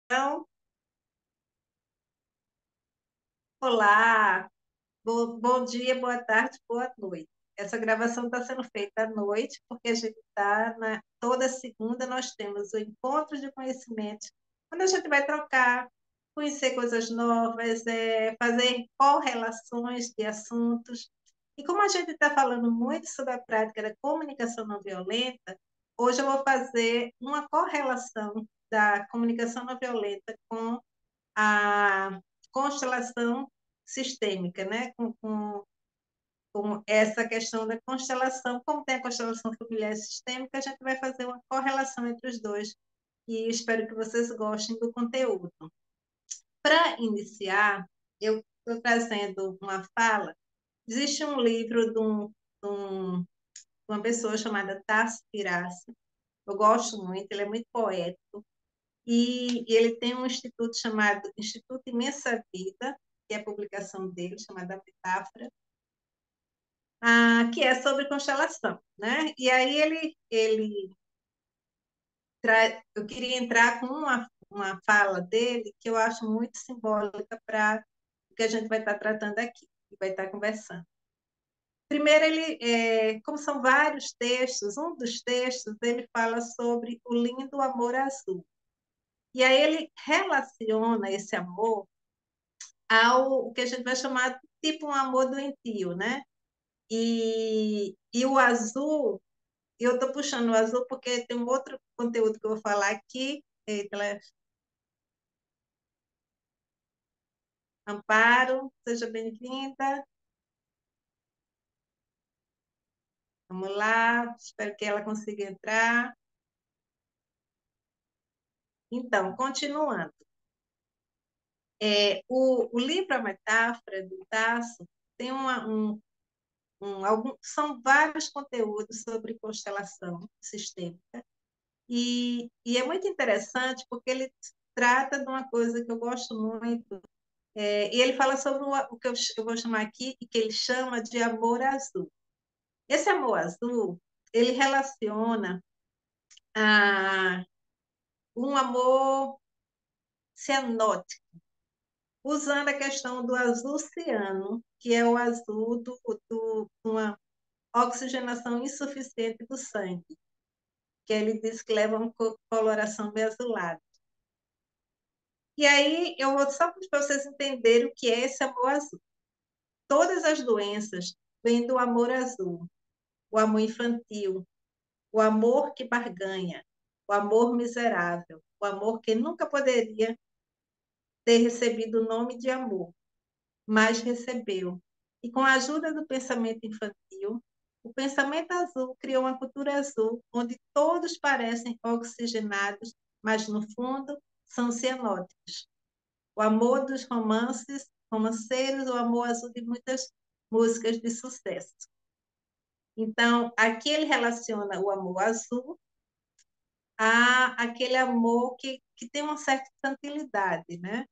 Então, olá, bom dia, boa tarde, boa noite. Essa gravação está sendo feita à noite, porque a gente está toda segunda nós temos o encontro de conhecimentos, onde a gente vai trocar, conhecer coisas novas, fazer correlações de assuntos. E como a gente está falando muito sobre a prática da comunicação não violenta, hoje eu vou fazer uma correlação da comunicação não violenta com a constelação sistêmica, né? Com essa questão da constelação, como tem a constelação familiar e sistêmica, a gente vai fazer uma correlação entre os dois e espero que vocês gostem do conteúdo. Para iniciar, eu estou trazendo uma fala. Existe um livro de uma pessoa chamada Tasso Pirassi. Eu gosto muito, ele é muito poético. E ele tem um instituto chamado Instituto Imensa Vida, que é a publicação dele, chamada Metáfora, que é sobre constelação, né? E aí eu queria entrar com uma fala dele que eu acho muito simbólica para o que a gente vai estar tratando aqui, e vai estar conversando. Primeiro, como são vários textos, um dos textos ele fala sobre o lindo amor azul. E aí ele relaciona esse amor ao que a gente vai chamar de tipo um amor doentio, né? E o azul, eu estou puxando o azul porque tem um outro conteúdo que eu vou falar aqui. Eita, Amparo, seja bem-vinda. Vamos lá, espero que ela consiga entrar. Então, continuando. O livro A Metáfora, do Tasso, tem são vários conteúdos sobre constelação sistêmica. E é muito interessante porque ele trata de uma coisa que eu gosto muito, e ele fala sobre o que eu vou chamar aqui, e que ele chama de amor azul. Esse amor azul, ele relaciona a um amor cianótico, usando a questão do azul ciano, que é o azul de uma oxigenação insuficiente do sangue, que ele diz que leva a uma coloração bem azulada. E aí, eu vou só para vocês entenderem o que é esse amor azul. Todas as doenças vêm do amor azul, o amor infantil, o amor que barganha, o amor miserável, o amor que nunca poderia ter recebido o nome de amor, mas recebeu. E com a ajuda do pensamento infantil, o pensamento azul criou uma cultura azul, onde todos parecem oxigenados, mas no fundo são cianóticos. O amor dos romanceiros, o amor azul de muitas músicas de sucesso. Então, aqui ele relaciona o amor azul aquele amor que tem uma certa infantilidade, né?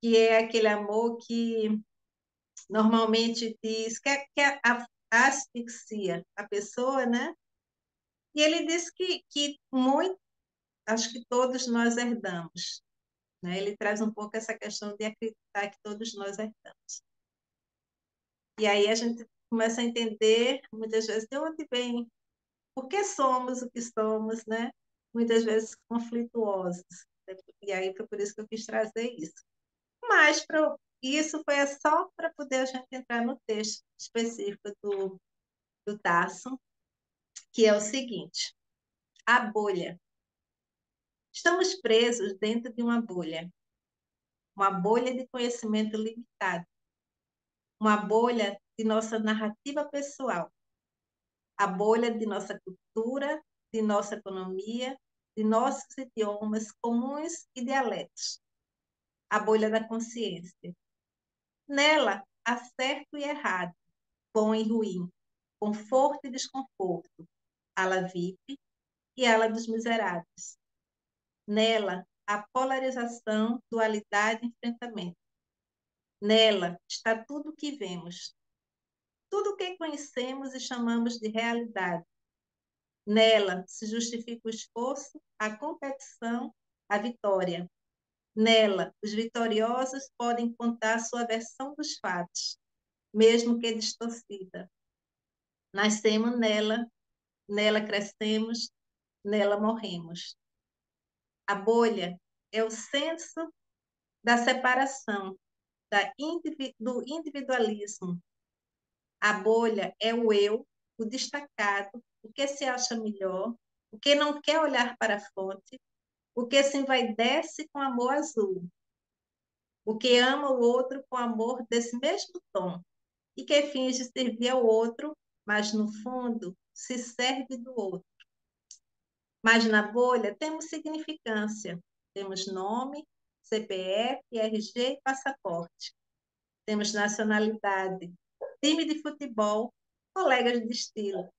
Que é aquele amor que normalmente diz que asfixia a pessoa, né? E ele diz que muito, acho que todos nós herdamos, né? Ele traz um pouco essa questão de acreditar que todos nós herdamos. E aí a gente começa a entender, muitas vezes, de onde vem, por que somos o que somos, né? Muitas vezes conflituosos. E aí foi por isso que eu quis trazer isso. Mas isso foi só para poder a gente entrar no texto específico do Tasso, que é o seguinte: a bolha. Estamos presos dentro de uma bolha de conhecimento limitado, uma bolha de nossa narrativa pessoal, a bolha de nossa cultura, de nossa economia, de nossos idiomas comuns e dialetos, a bolha da consciência. Nela, há certo e errado, bom e ruim, conforto e desconforto, ala VIP e ala dos miseráveis. Nela, a polarização, dualidade e enfrentamento. Nela está tudo o que vemos, tudo o que conhecemos e chamamos de realidade. Nela se justifica o esforço, a competição, a vitória. Nela, os vitoriosos podem contar sua versão dos fatos, mesmo que distorcida. Nascemos nela, nela crescemos, nela morremos. A bolha é o senso da separação, do individualismo. A bolha é o eu, o destacado, o que se acha melhor, o que não quer olhar para a fonte, o que se envaidece com amor azul, o que ama o outro com amor desse mesmo tom, e que finge servir ao outro, mas no fundo se serve do outro. Mas na bolha temos significância, temos nome, CPF, RG e passaporte. Temos nacionalidade, time de futebol, colegas de estilo.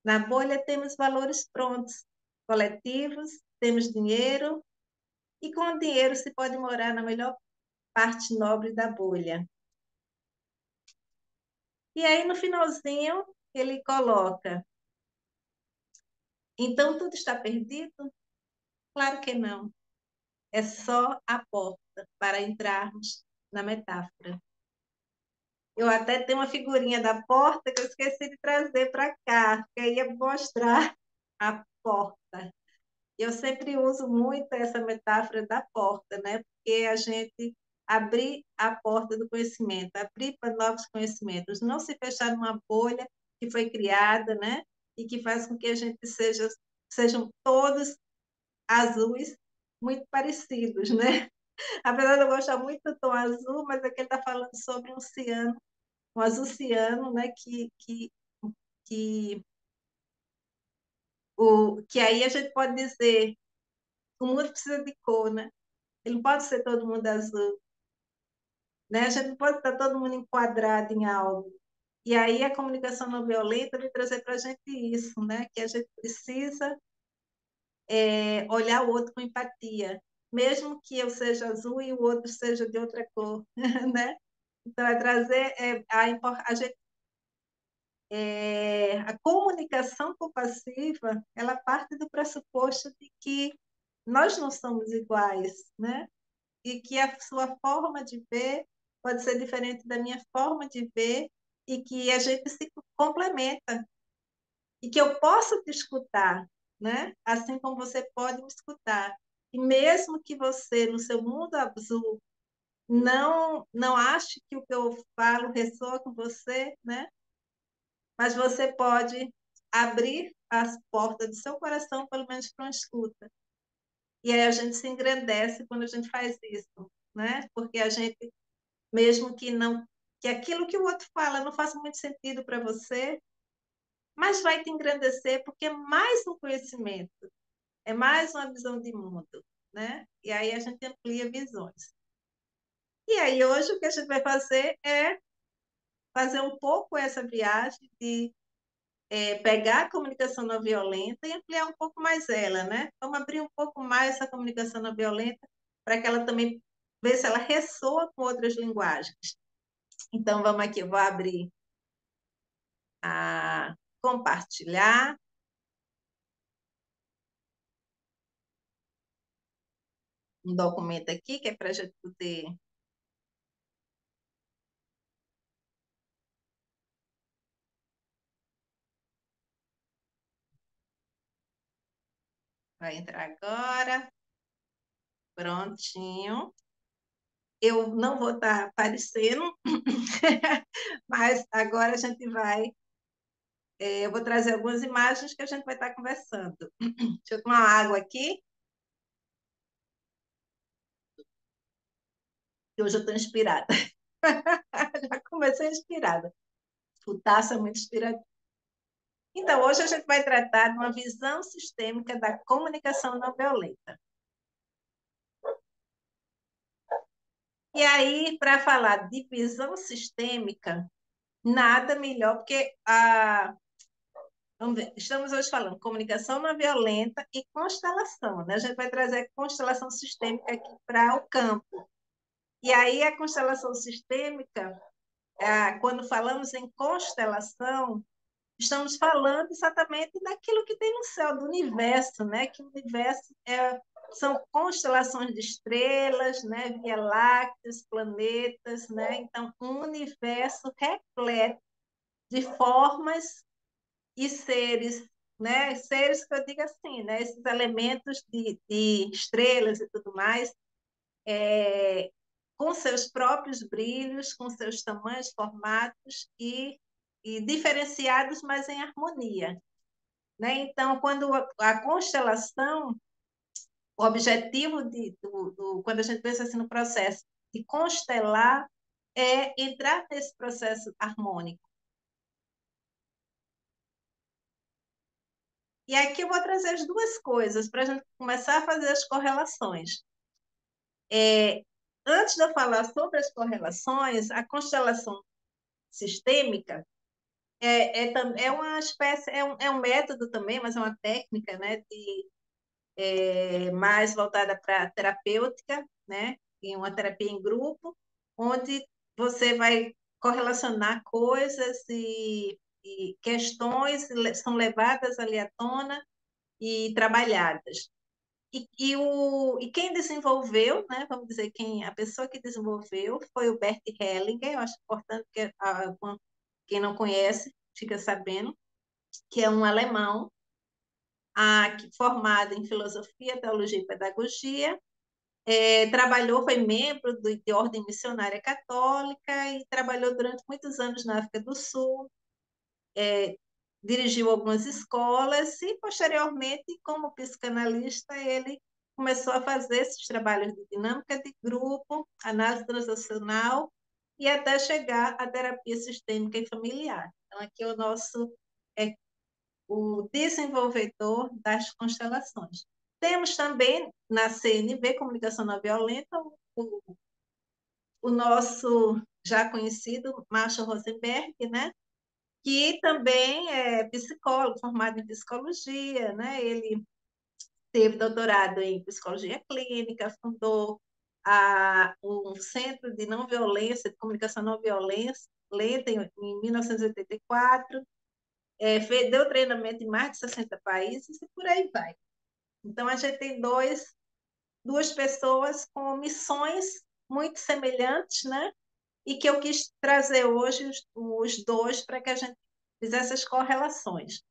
Na bolha temos valores prontos, coletivos, temos dinheiro, e com o dinheiro se pode morar na melhor parte nobre da bolha. E aí, no finalzinho, ele coloca: então tudo está perdido? Claro que não. É só a porta para entrarmos na metáfora. Eu até tenho uma figurinha da porta que eu esqueci de trazer para cá, que eu ia mostrar a porta. Eu sempre uso muito essa metáfora da porta, né? Porque a gente abrir a porta do conhecimento, abrir para novos conhecimentos, não se fechar numa bolha que foi criada, né? E que faz com que a gente sejam todos azuis muito parecidos, né? Apesar de eu gostar muito do tom azul, mas aqui ele está falando sobre um ciano, um azul ciano, né? Que, que aí a gente pode dizer que o mundo precisa de cor, né? Ele não pode ser todo mundo azul, né? A gente não pode estar todo mundo enquadrado em algo. E aí a comunicação não violenta vem trazer para a gente isso, né? Que a gente precisa olhar o outro com empatia, mesmo que eu seja azul e o outro seja de outra cor, né? Então é trazer a gente a comunicação compassiva, ela parte do pressuposto de que nós não somos iguais, né? E que a sua forma de ver pode ser diferente da minha forma de ver e que a gente se complementa e que eu posso te escutar, né? Assim como você pode me escutar. E mesmo que você, no seu mundo azul, não ache que o que eu falo ressoa com você, né? Mas você pode abrir as portas do seu coração, pelo menos para uma escuta. E aí a gente se engrandece quando a gente faz isso, né? Porque a gente, mesmo que aquilo que o outro fala não faça muito sentido para você, mas vai te engrandecer porque é mais um conhecimento, é mais uma visão de mundo, né? E aí a gente amplia visões. E aí hoje o que a gente vai fazer é fazer um pouco essa viagem de pegar a comunicação não violenta e ampliar um pouco mais ela, né? Vamos abrir um pouco mais essa comunicação não violenta para que ela também ver se ela ressoa com outras linguagens. Então, vamos aqui, eu vou abrir a compartilhar. Um documento aqui que é para a gente poder. Vai entrar agora. Prontinho. Eu não vou estar aparecendo, mas agora a gente vai. Eu vou trazer algumas imagens que a gente vai estar conversando. Deixa eu tomar água aqui, que hoje eu estou inspirada. Já comecei inspirada. O Tasso é muito inspirador. Então, hoje a gente vai tratar de uma visão sistêmica da comunicação não violenta. E aí, para falar de visão sistêmica, nada melhor, porque vamos ver, estamos hoje falando comunicação não violenta e constelação, né? A gente vai trazer a constelação sistêmica aqui para o campo. E aí, a constelação sistêmica, quando falamos em constelação, estamos falando exatamente daquilo que tem no céu, do universo, né? Que o universo são constelações de estrelas, né? Via Lácteas, planetas, né? Então, um universo repleto de formas e seres, né? Seres que eu digo assim, né? Esses elementos de estrelas e tudo mais, com seus próprios brilhos, com seus tamanhos, formatos e diferenciados, mas em harmonia, né? Então, quando a constelação, o objetivo quando a gente pensa assim no processo de constelar, é entrar nesse processo harmônico. E aqui eu vou trazer as duas coisas para a gente começar a fazer as correlações. Antes de eu falar sobre as correlações, a constelação sistêmica é uma espécie, é um método também, mas é uma técnica, né, mais voltada para terapêutica, né, em uma terapia em grupo, onde você vai correlacionar coisas e questões são levadas ali à tona e trabalhadas. E quem desenvolveu, né, vamos dizer, a pessoa que desenvolveu foi o Bert Hellinger. Eu acho importante que quem não conhece fica sabendo, que é um alemão formado em filosofia, teologia e pedagogia. Trabalhou, foi membro de ordem missionária católica e trabalhou durante muitos anos na África do Sul, dirigiu algumas escolas e, posteriormente, como psicanalista, ele começou a fazer esses trabalhos de dinâmica de grupo, análise transacional e até chegar à terapia sistêmica e familiar. Então, aqui é o desenvolvedor das constelações. Temos também na CNV, Comunicação Não Violenta, o nosso já conhecido Marshall Rosenberg, né? Que também é psicólogo, formado em psicologia, né? Ele teve doutorado em psicologia clínica, fundou um centro de não violência, de comunicação não violência, em 1984, deu treinamento em mais de 60 países e por aí vai. Então, a gente tem duas pessoas com missões muito semelhantes, né? E que eu quis trazer hoje os dois para que a gente fizesse as correlações.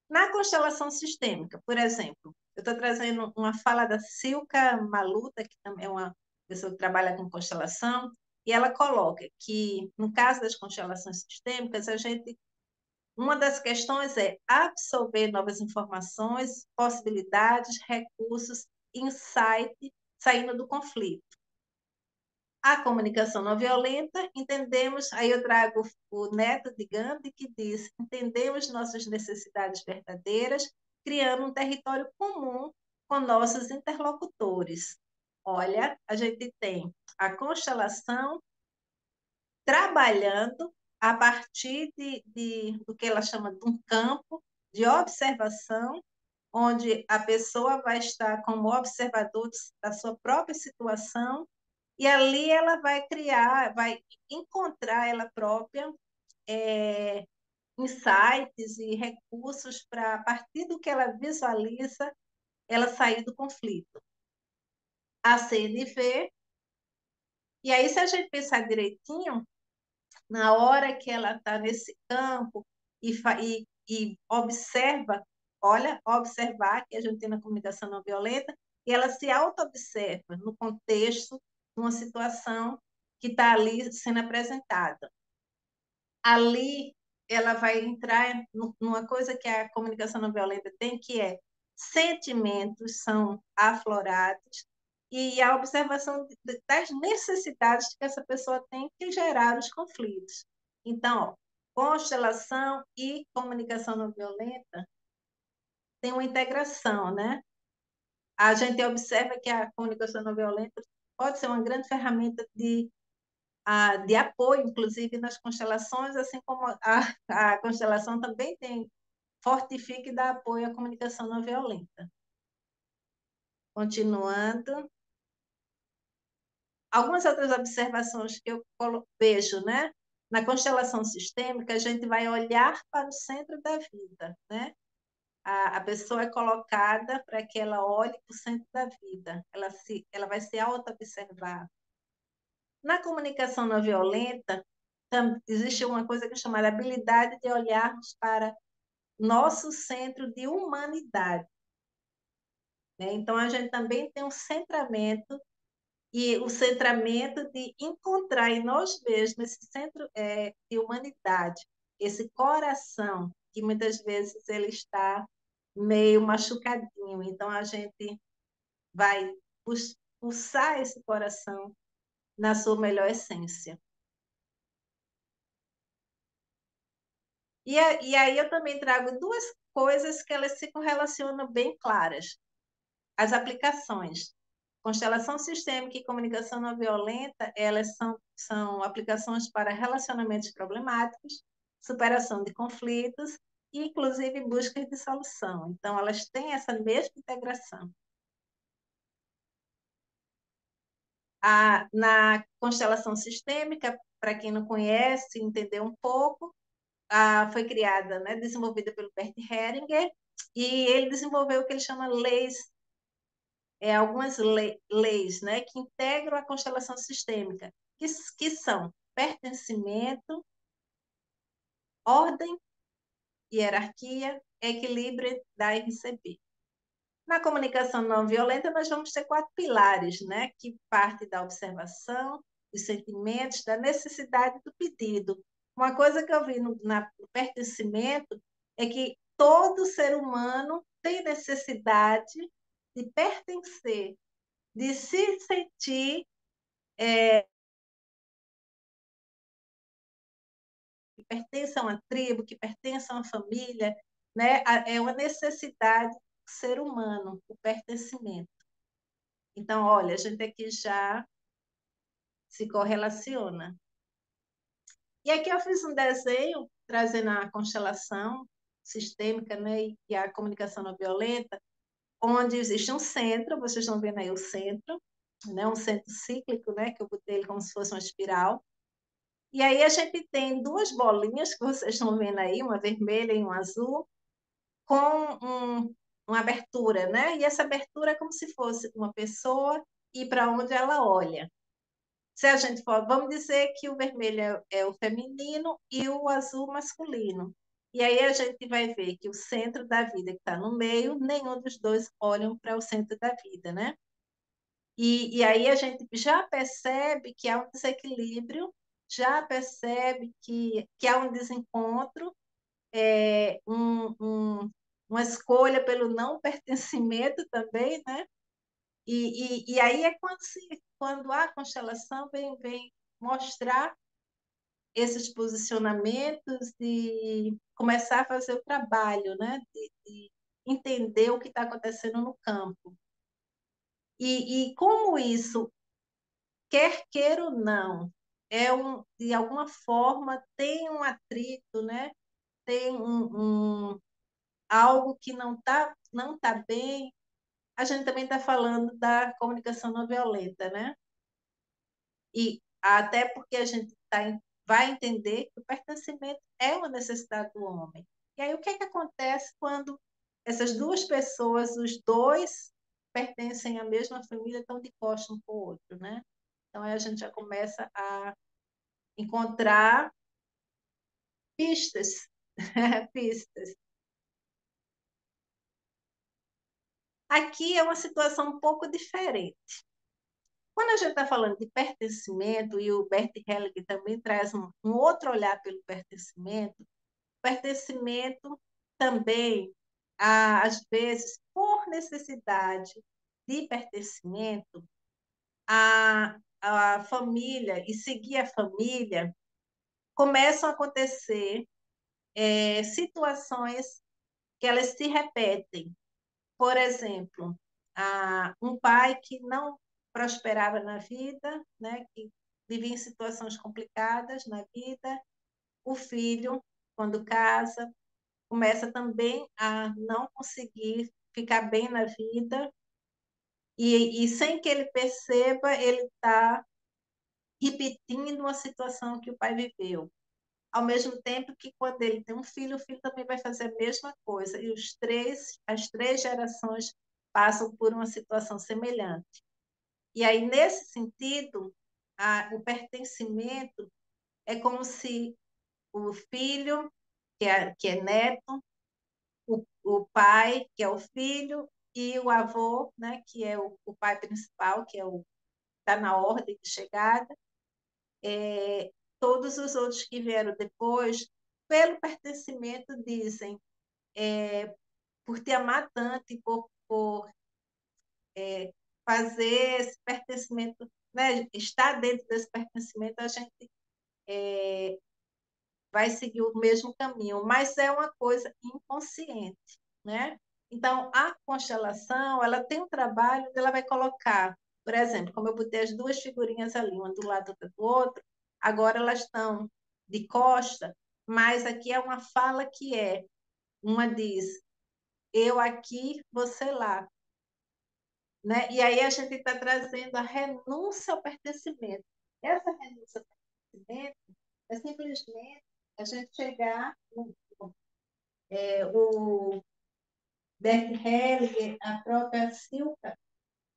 Na constelação sistêmica, por exemplo, eu estou trazendo uma fala da Silka Maluta, que também é uma pessoa que trabalha com constelação, e ela coloca que, no caso das constelações sistêmicas, uma das questões é absorver novas informações, possibilidades, recursos, insight, saindo do conflito. A comunicação não violenta, entendemos, aí eu trago o Neto de Gandhi, que diz: entendemos nossas necessidades verdadeiras, criando um território comum com nossos interlocutores. Olha, a gente tem a constelação trabalhando a partir do que ela chama de um campo de observação, onde a pessoa vai estar como observador da sua própria situação, e ali ela vai criar, vai encontrar ela própria insights e recursos para, a partir do que ela visualiza, ela sair do conflito. A CNV, e aí se a gente pensar direitinho, na hora que ela está nesse campo e observa, olha, observar, que a gente tem na comunicação não violenta, e ela se auto-observa no contexto, numa situação que está ali sendo apresentada. Ali ela vai entrar numa coisa que a comunicação não violenta tem, que é sentimentos são aflorados e a observação das necessidades que essa pessoa tem que gerar os conflitos. Então, ó, constelação e comunicação não violenta tem uma integração, né? A gente observa que a comunicação não violenta pode ser uma grande ferramenta de apoio, inclusive nas constelações, assim como a constelação também fortifica e dá apoio à comunicação não violenta. Continuando. Algumas outras observações que eu vejo, né? Na constelação sistêmica, a gente vai olhar para o centro da vida, né? a pessoa é colocada para que ela olhe para o centro da vida, ela vai se auto-observar. Na comunicação não violenta, existe uma coisa que é chamada habilidade de olharmos para nosso centro de humanidade, né? Então, a gente também tem um centramento, e o centramento de encontrar em nós mesmos esse centro de humanidade, esse coração, que muitas vezes ele está meio machucadinho. Então, a gente vai pulsar esse coração na sua melhor essência. E aí eu também trago duas coisas que elas se correlacionam bem claras. As aplicações. Constelação sistêmica e comunicação não violenta, elas são aplicações para relacionamentos problemáticos, superação de conflitos e, inclusive, busca de solução. Então, elas têm essa mesma integração. Na constelação sistêmica, para quem não conhece, entender um pouco, foi criada, né, desenvolvida pelo Bert Hellinger, e ele desenvolveu o que ele chama leis, algumas leis, né, que integram a constelação sistêmica, que são pertencimento, ordem, hierarquia, equilíbrio, dar e receber. Na comunicação não violenta, nós vamos ter 4 pilares, né, que parte da observação, dos sentimentos, da necessidade do pedido. Uma coisa que eu vi no pertencimento é que todo ser humano tem necessidade de pertencer, de se sentir que pertence a uma tribo, que pertence a uma família, né? É uma necessidade do ser humano, o pertencimento. Então, olha, a gente aqui já se correlaciona. E aqui eu fiz um desenho trazendo a constelação sistêmica, né, e a comunicação não violenta, onde existe um centro, vocês estão vendo aí o centro, né, um centro cíclico, né, que eu botei ele como se fosse uma espiral. E aí a gente tem 2 bolinhas que vocês estão vendo aí, uma vermelha e uma azul, com uma abertura, né? E essa abertura é como se fosse uma pessoa e para onde ela olha. Se a gente for, vamos dizer que o vermelho é o feminino e o azul masculino. E aí a gente vai ver que o centro da vida que está no meio, nenhum dos dois olham para o centro da vida, né? E aí a gente já percebe que há um desequilíbrio, já percebe que há um desencontro, uma escolha pelo não pertencimento também, né? E aí é quando a constelação vem mostrar esses posicionamentos e começar a fazer o trabalho, né? De entender o que está acontecendo no campo. E como isso, quer queira ou não, de alguma forma tem um atrito, né? Tem algo que não tá bem. A gente também está falando da comunicação não violenta, né? E até porque a gente vai entender que o pertencimento é uma necessidade do homem. E aí o que é que acontece quando essas duas pessoas, os dois, pertencem à mesma família, estão de costas um para o outro, né? Então aí a gente já começa a encontrar pistas, pistas. Aqui é uma situação um pouco diferente. Quando a gente está falando de pertencimento, e o Bert Hellinger também traz um outro olhar pelo pertencimento também, às vezes, por necessidade de pertencimento, a família e seguir a família, começam a acontecer situações que elas se repetem. Por exemplo, um pai que não prosperava na vida, né, que vivia em situações complicadas na vida, o filho, quando casa, começa também a não conseguir ficar bem na vida, e sem que ele perceba, ele está repetindo uma situação que o pai viveu. ao mesmo tempo que quando ele tem um filho, o filho também vai fazer a mesma coisa. E as três gerações passam por uma situação semelhante. E aí, nesse sentido, o pertencimento é como se o filho, que é neto, o pai, que é o filho, e o avô, né, que é o pai principal, que é o está na ordem de chegada, todos os outros que vieram depois, pelo pertencimento, dizem, por te amar tanto e por fazer esse pertencimento, né, estar dentro desse pertencimento, a gente vai seguir o mesmo caminho, mas é uma coisa inconsciente, né? Então, a constelação, ela tem um trabalho onde ela vai colocar, por exemplo, como eu botei as duas figurinhas ali, uma do lado outra do outro, agora elas estão de costa, mas aqui é uma fala que uma diz, eu aqui, você lá, né? E aí a gente está trazendo a renúncia ao pertencimento. Essa renúncia ao pertencimento é simplesmente a gente chegar o Bert Hellinger, a própria Silka,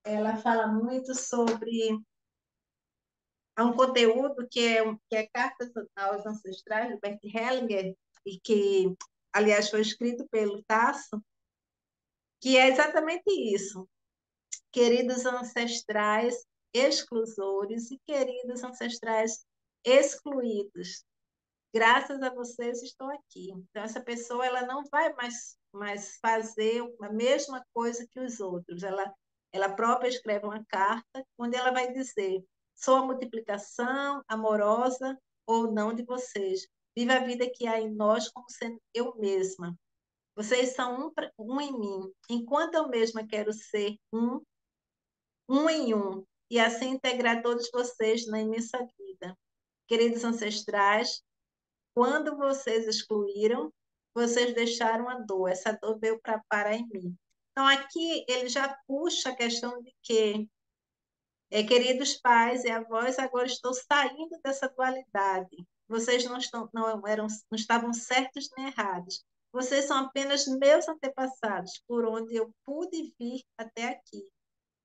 ela fala muito sobre um conteúdo que é Cartas aos Ancestrais, do Bert Hellinger, e que, aliás, foi escrito pelo Tasso, que é exatamente isso. Queridos ancestrais exclusores e queridos ancestrais excluídos, graças a vocês estou aqui. Então, essa pessoa ela não vai mais fazer a mesma coisa que os outros. Ela própria escreve uma carta onde ela vai dizer: sou a multiplicação amorosa ou não de vocês. Viva a vida que há em nós como sendo eu mesma. Vocês são um em mim. Enquanto eu mesma quero ser um em um, e assim integrar todos vocês na imensa vida. Queridos ancestrais, quando vocês excluíram, vocês deixaram a dor. Essa dor veio para parar em mim. Então, aqui ele já puxa a questão de que, queridos pais e avós, agora estou saindo dessa dualidade. Vocês não estavam certos nem errados. Vocês são apenas meus antepassados, por onde eu pude vir até aqui.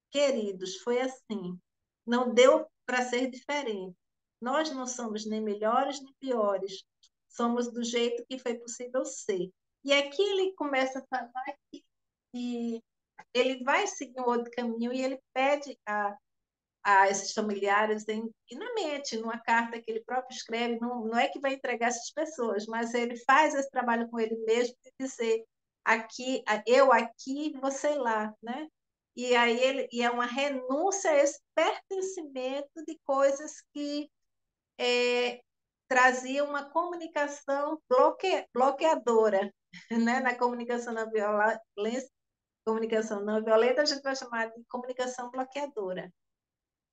Queridos, foi assim. Não deu para ser diferente. Nós não somos nem melhores nem piores. Somos do jeito que foi possível ser. E aqui ele começa a falar que ele vai seguir um outro caminho e ele pede a esses familiares e na mente, numa carta que ele próprio escreve, não é que vai entregar essas pessoas, mas ele faz esse trabalho com ele mesmo de dizer aqui, eu aqui, você lá, né? E aí e é uma renúncia a esse pertencimento de coisas que traziam uma comunicação bloqueadora, né? Na comunicação não violenta, a gente vai chamar de comunicação bloqueadora.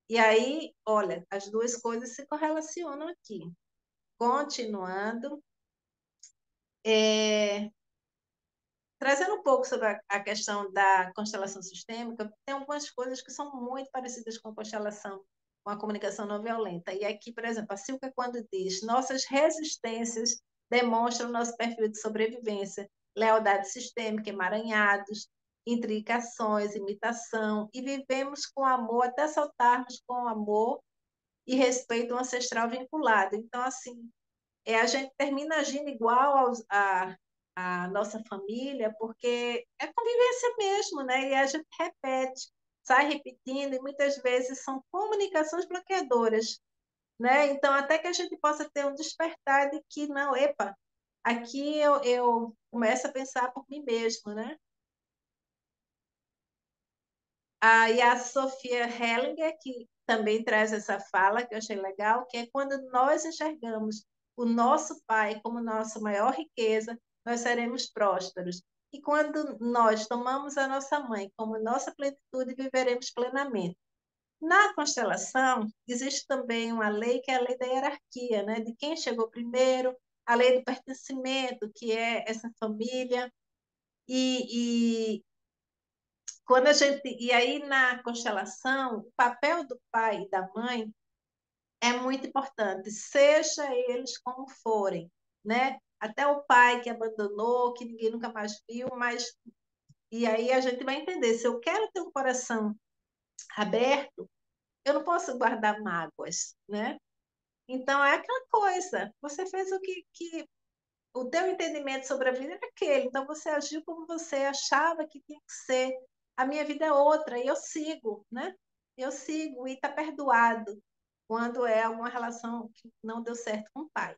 E aí, olha, as duas coisas se correlacionam aqui. Continuando, trazendo um pouco sobre a questão da constelação sistêmica, tem algumas coisas que são muito parecidas com a constelação, com a comunicação não violenta. E aqui, por exemplo, a Silka, quando diz: nossas resistências demonstram nosso perfil de sobrevivência, lealdade sistêmica, emaranhados, intricações, imitação, e vivemos com amor até soltarmos com amor e respeito ancestral vinculado. Então, assim, a gente termina agindo igual a nossa família, porque é convivência mesmo, né? E a gente repete, sai repetindo, e muitas vezes são comunicações bloqueadoras, né? Então, até que a gente possa ter um despertar de que, não, epa, aqui eu começo a pensar por mim mesmo, né? E a Sofia Hellinger, que também traz essa fala, que eu achei legal, que é quando nós enxergamos o nosso pai como nossa maior riqueza, nós seremos prósperos. E quando nós tomamos a nossa mãe como nossa plenitude, viveremos plenamente. Na constelação, existe também uma lei que é a lei da hierarquia, né? De quem chegou primeiro, a lei do pertencimento, que é essa família. E e aí na constelação, o papel do pai e da mãe é muito importante, seja eles como forem, né? Até o pai que abandonou, que ninguém nunca mais viu, mas e aí a gente vai entender, se eu quero ter um coração aberto, eu não posso guardar mágoas, né? Então é aquela coisa, você fez o que o teu entendimento sobre a vida era aquele, então você agiu como você achava que tinha que ser. A minha vida é outra e eu sigo, né? Eu sigo e está perdoado quando é alguma relação que não deu certo com o pai.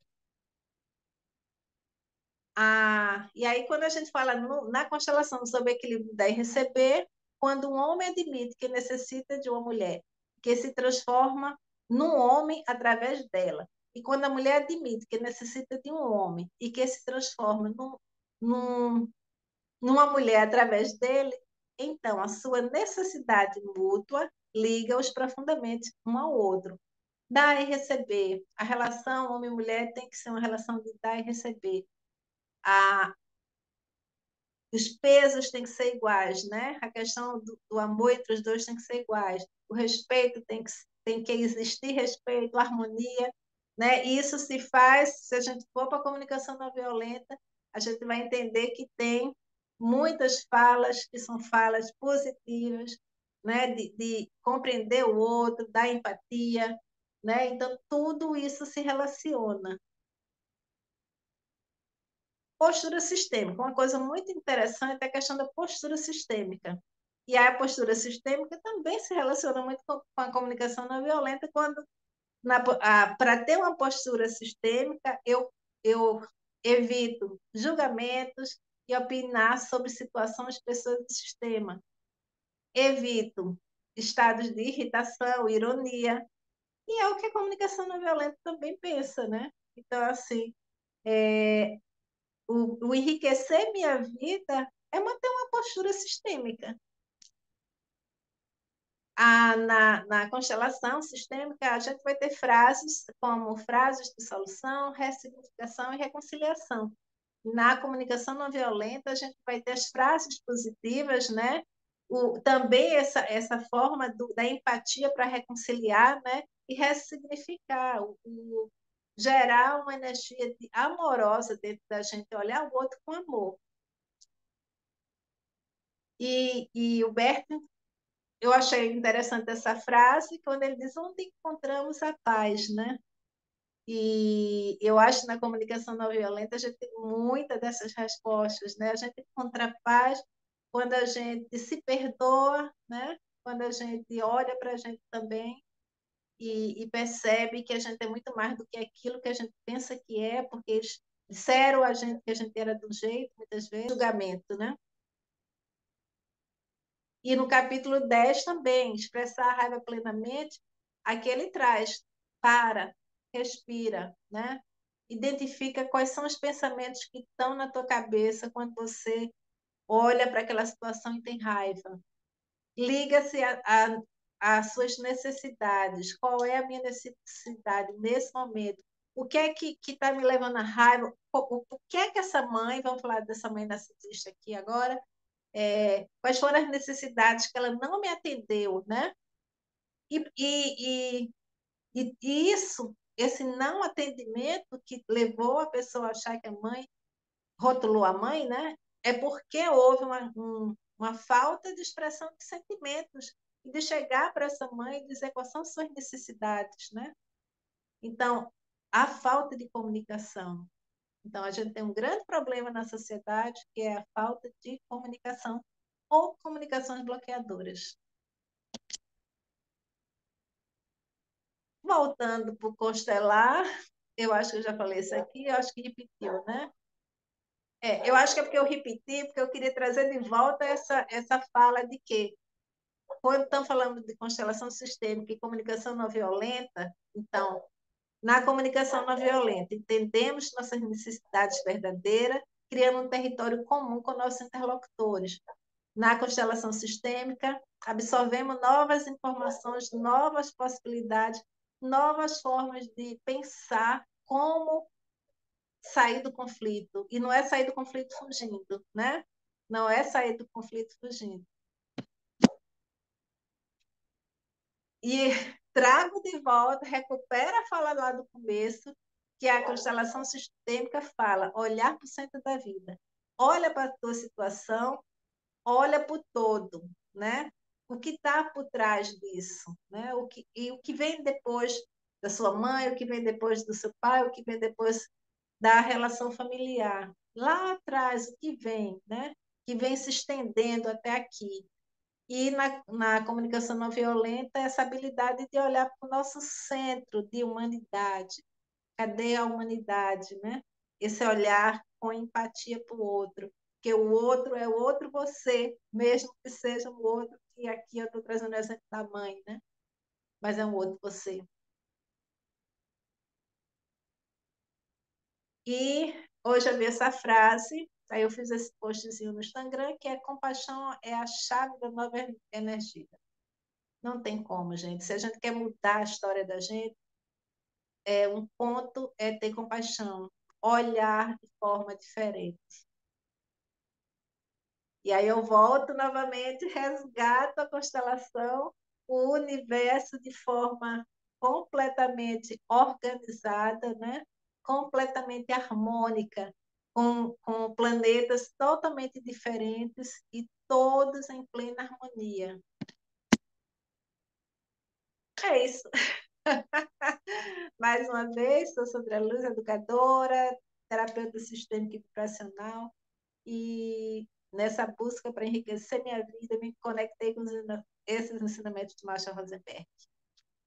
E aí, quando a gente fala na constelação sobre o equilíbrio dar e receber, quando um homem admite que necessita de uma mulher, que se transforma num homem através dela. E quando a mulher admite que necessita de um homem e que se transforma num, numa mulher através dele, então a sua necessidade mútua liga-os profundamente um ao outro. Dar e receber. A relação homem-mulher tem que ser uma relação de dar e receber. A, os pesos têm que ser iguais, né? A questão do amor entre os dois tem que ser iguais. O respeito tem que existir respeito, harmonia, né? E isso se faz, se a gente for para a comunicação não violenta, a gente vai entender que tem muitas falas que são falas positivas, né? De compreender o outro, da empatia, né? Então, tudo isso se relaciona. Postura sistêmica. Uma coisa muito interessante é a questão da postura sistêmica. E a postura sistêmica também se relaciona muito com a comunicação não violenta, quando, para ter uma postura sistêmica, eu evito julgamentos e opinar sobre situações, pessoas do sistema. Evito estados de irritação, ironia. E é o que a comunicação não violenta também pensa, né? Então, assim, o enriquecer minha vida é manter uma postura sistêmica. Na constelação sistêmica, a gente vai ter frases como frases de solução, ressignificação e reconciliação. Na comunicação não violenta, a gente vai ter as frases positivas, né? Também essa forma da empatia para reconciliar, né? E ressignificar, gerar uma energia amorosa dentro da gente, olhar o outro com amor. E o Berto, eu achei interessante essa frase, quando ele diz onde encontramos a paz, né? E eu acho que na comunicação não violenta a gente tem muitas dessas respostas, né? A gente encontra a paz quando a gente se perdoa, né? Quando a gente olha para a gente também e percebe que a gente é muito mais do que aquilo que a gente pensa que é, porque eles disseram a gente que a gente era do jeito, muitas vezes, julgamento, né? E no capítulo 10 também, expressar a raiva plenamente, aqui ele traz, para, respira, né? Identifica quais são os pensamentos que estão na tua cabeça quando você olha para aquela situação e tem raiva. Liga-se às suas necessidades. Qual é a minha necessidade nesse momento? O que é que está me levando à raiva? O que é que essa mãe, vamos falar dessa mãe narcisista aqui agora, quais foram as necessidades que ela não me atendeu, né? E, e, e isso, esse não atendimento que levou a pessoa a achar que a mãe rotulou a mãe, né? É porque houve uma falta de expressão de sentimentos e de chegar para essa mãe e dizer quais são suas necessidades, né? Então, a falta de comunicação. Então, a gente tem um grande problema na sociedade, que é a falta de comunicação ou comunicações bloqueadoras. Voltando para o constelar, eu acho que eu já falei isso aqui, eu acho que repetiu, né? Eu acho que é porque eu repeti, porque eu queria trazer de volta essa fala de que, quando estão falando de constelação sistêmica e comunicação não violenta, então, na comunicação não violenta, entendemos nossas necessidades verdadeiras, criando um território comum com nossos interlocutores. Na constelação sistêmica, absorvemos novas informações, novas possibilidades, novas formas de pensar como sair do conflito. E não é sair do conflito fugindo, né? Não é sair do conflito fugindo. E trago de volta, recupero a fala lá do começo, que a constelação sistêmica fala, olhar para o centro da vida. Olha para a tua situação, olha para o todo, né? O que está por trás disso, né? E o que vem depois da sua mãe, o que vem depois do seu pai, o que vem depois da relação familiar. Lá atrás, o que vem, né? Que vem se estendendo até aqui. E na comunicação não violenta, essa habilidade de olhar para o nosso centro de humanidade. Cadê a humanidade, né? Esse olhar com empatia para o outro, porque o outro é o outro você, mesmo que seja o outro, que aqui eu estou trazendo o exemplo da mãe, né? Mas é um outro você. E hoje eu vi essa frase, aí eu fiz esse postzinho no Instagram, que é compaixão é a chave da nova energia. Não tem como, gente. Se a gente quer mudar a história da gente, um ponto é ter compaixão, olhar de forma diferente. E aí eu volto novamente, resgato a constelação, o universo de forma completamente organizada, né? Completamente harmônica, com planetas totalmente diferentes e todos em plena harmonia. É isso. Mais uma vez, sou Sandra Luz, educadora, terapeuta sistêmica e vibracional, e nessa busca para enriquecer minha vida, me conectei com esses ensinamentos de Marshall Rosenberg.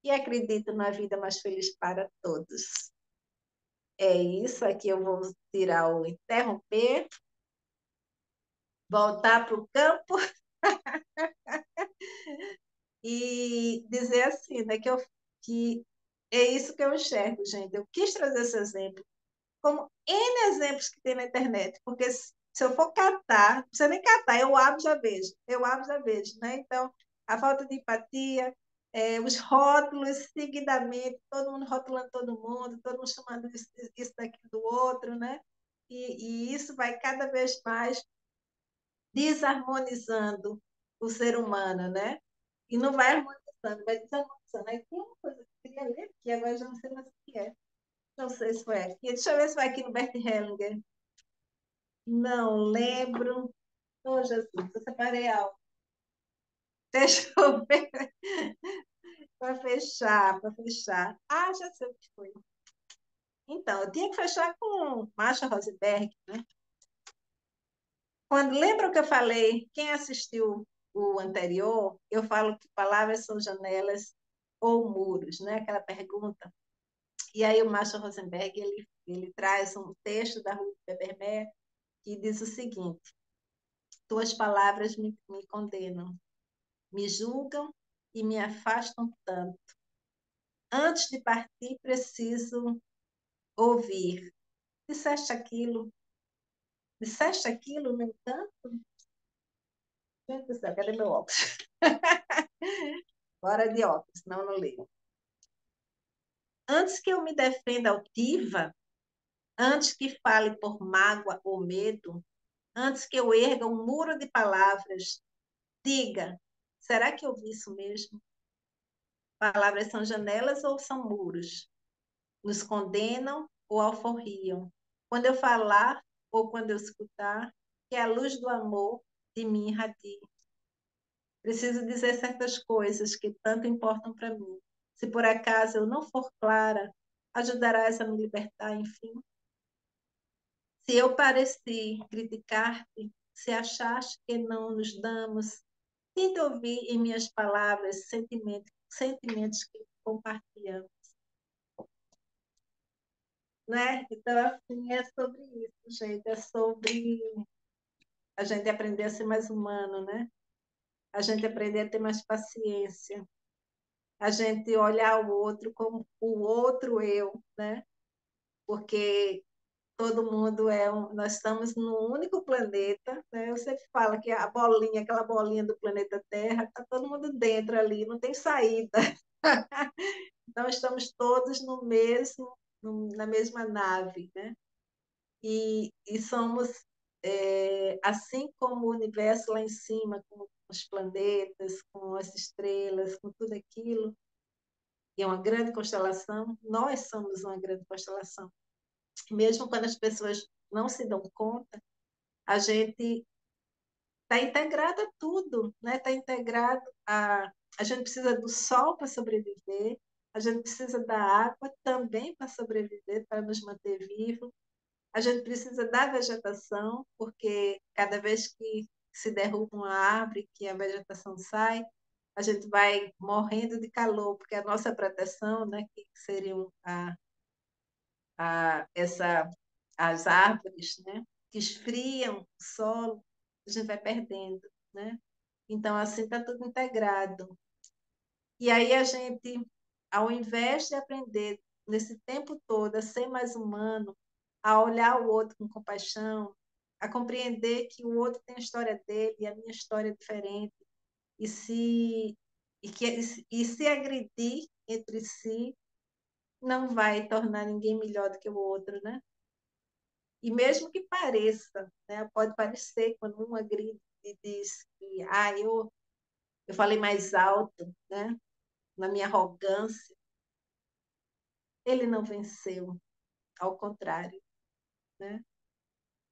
E acredito na vida mais feliz para todos. É isso, aqui eu vou tirar o interromper, voltar para o campo e dizer assim, né, que é isso que eu enxergo, gente. Eu quis trazer esse exemplo como N exemplos que tem na internet, porque se eu for catar, não precisa nem catar, eu abro já vejo, né? Então, a falta de empatia, os rótulos seguidamente, todo mundo rotulando todo mundo chamando isso daqui do outro, né? E isso vai cada vez mais desarmonizando o ser humano, né? E não vai harmonizando, vai desarmonizando. Aí tem uma coisa que eu queria ler, que agora já não sei mais o que é. Não sei se foi aqui. Deixa eu ver se vai aqui no Bert Hellinger. Não lembro. Oh, Jesus, eu separei algo. Deixa eu ver para fechar, para fechar. Ah, já sei o que foi. Então, eu tinha que fechar com Marshall Rosenberg, né? Quando lembra que eu falei, quem assistiu o anterior, eu falo que palavras são janelas ou muros, né? Aquela pergunta. E aí o Marshall Rosenberg, ele traz um texto da Ruth Bebermer que diz o seguinte: tuas palavras me condenam, me julgam e me afastam tanto. Antes de partir, preciso ouvir. Disseste aquilo? Disseste aquilo, no entanto? Gente do céu, cadê meu óculos? Hora de óculos, não, não leio. Antes que eu me defenda altiva, antes que fale por mágoa ou medo, antes que eu erga um muro de palavras, diga, será que eu vi isso mesmo? Palavras são janelas ou são muros? Nos condenam ou alforriam? Quando eu falar ou quando eu escutar, que a luz do amor de mim irradie. Preciso dizer certas coisas que tanto importam para mim. Se por acaso eu não for clara, ajudarás a me libertar, enfim. Se eu pareci criticar-te, se achaste que não nos damos, tente ouvir em minhas palavras sentimentos que compartilhamos. Né? Então, assim, é sobre isso, gente. É sobre a gente aprender a ser mais humano, né? A gente aprender a ter mais paciência. A gente olhar o outro como o outro eu, né? Porque todo mundo nós estamos num único planeta, né? Eu sempre falo que a bolinha, aquela bolinha do planeta Terra, está todo mundo dentro ali, não tem saída. Então estamos todos na mesma nave, né? E somos, assim como o universo lá em cima, com os planetas, com as estrelas, com tudo aquilo, e é uma grande constelação, nós somos uma grande constelação. Mesmo quando as pessoas não se dão conta, a gente está integrado a tudo, né? Está integrado a gente precisa do sol para sobreviver, a gente precisa da água também para sobreviver, para nos manter vivos, a gente precisa da vegetação, porque cada vez que se derruba uma árvore, que a vegetação sai, a gente vai morrendo de calor, porque a nossa proteção, né, que seriam as árvores, né, que esfriam o solo, a gente vai perdendo, né? Então, assim, está tudo integrado. E aí a gente, ao invés de aprender nesse tempo todo a ser mais humano, a olhar o outro com compaixão, a compreender que o outro tem a história dele e a minha história é diferente, e se agredir entre si não vai tornar ninguém melhor do que o outro, né? E mesmo que pareça, né? Pode parecer quando um agride e diz que eu falei mais alto, né? Na minha arrogância, ele não venceu, ao contrário, né?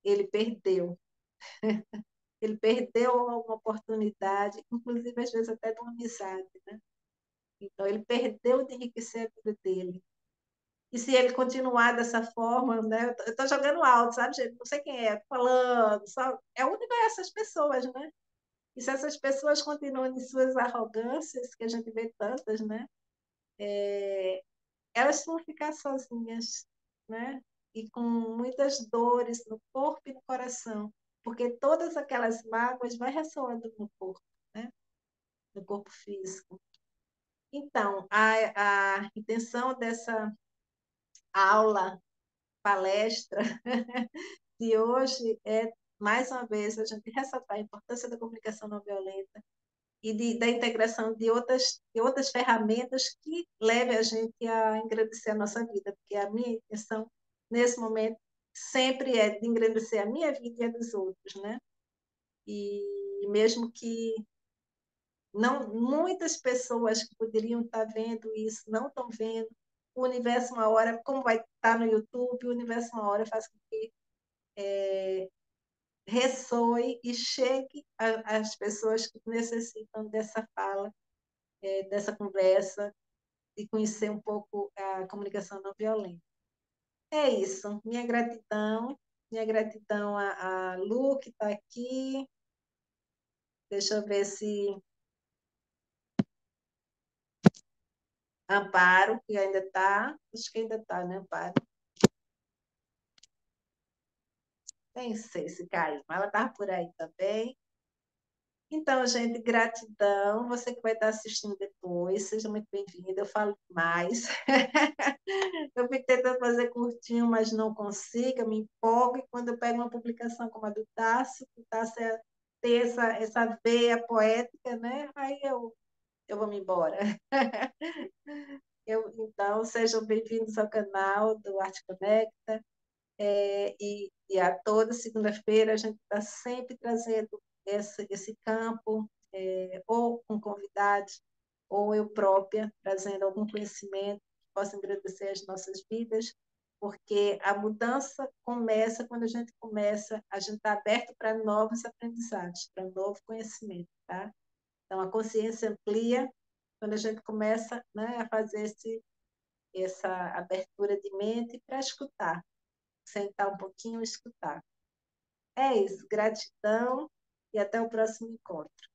Ele perdeu. Ele perdeu uma oportunidade, inclusive às vezes até de uma amizade, né? Então ele perdeu de enriquecer a vida dele. E se ele continuar dessa forma, né? Eu estou jogando alto, sabe, gente? Não sei quem é, falando, só é o universo, as pessoas, né? E se essas pessoas continuam em suas arrogâncias, que a gente vê tantas, né? Elas vão ficar sozinhas, né? E com muitas dores no corpo e no coração, porque todas aquelas mágoas vai ressoando no corpo, né? No corpo físico. Então, a intenção dessa aula, palestra de hoje é, mais uma vez, a gente ressaltar a importância da comunicação não violenta e da integração de outras ferramentas que levem a gente a engrandecer a nossa vida, porque a minha intenção, nesse momento, sempre é de engrandecer a minha vida e a dos outros, né? E mesmo que não, muitas pessoas que poderiam estar vendo isso não estão vendo, o universo uma hora, como vai estar no YouTube, o universo uma hora faz com que ressoe e chegue às pessoas que necessitam dessa fala, dessa conversa, de conhecer um pouco a comunicação não violenta. É isso. Minha gratidão a Lu, que está aqui. Deixa eu ver se Amparo, que ainda está. Acho que ainda está, né, Amparo? Nem sei se caiu, mas ela estava por aí também. Então, gente, gratidão. Você que vai estar assistindo depois, seja muito bem-vinda. Eu falo mais. Eu fico tentando fazer curtinho, mas não consigo, eu me empolgo. E quando eu pego uma publicação como a do Tássio, o Tássio tem essa veia poética, né? Aí eu vou me embora. Então, sejam bem-vindos ao canal do Arte Conecta. E a toda segunda-feira a gente está sempre trazendo esse campo, ou com convidados, ou eu própria, trazendo algum conhecimento que possa engrandecer as nossas vidas, porque a mudança começa quando a gente está aberto para novos aprendizados, para novo conhecimento, tá? Então, a consciência amplia quando a gente começa, né, a fazer essa abertura de mente para escutar, sentar um pouquinho e escutar. É isso, gratidão e até o próximo encontro.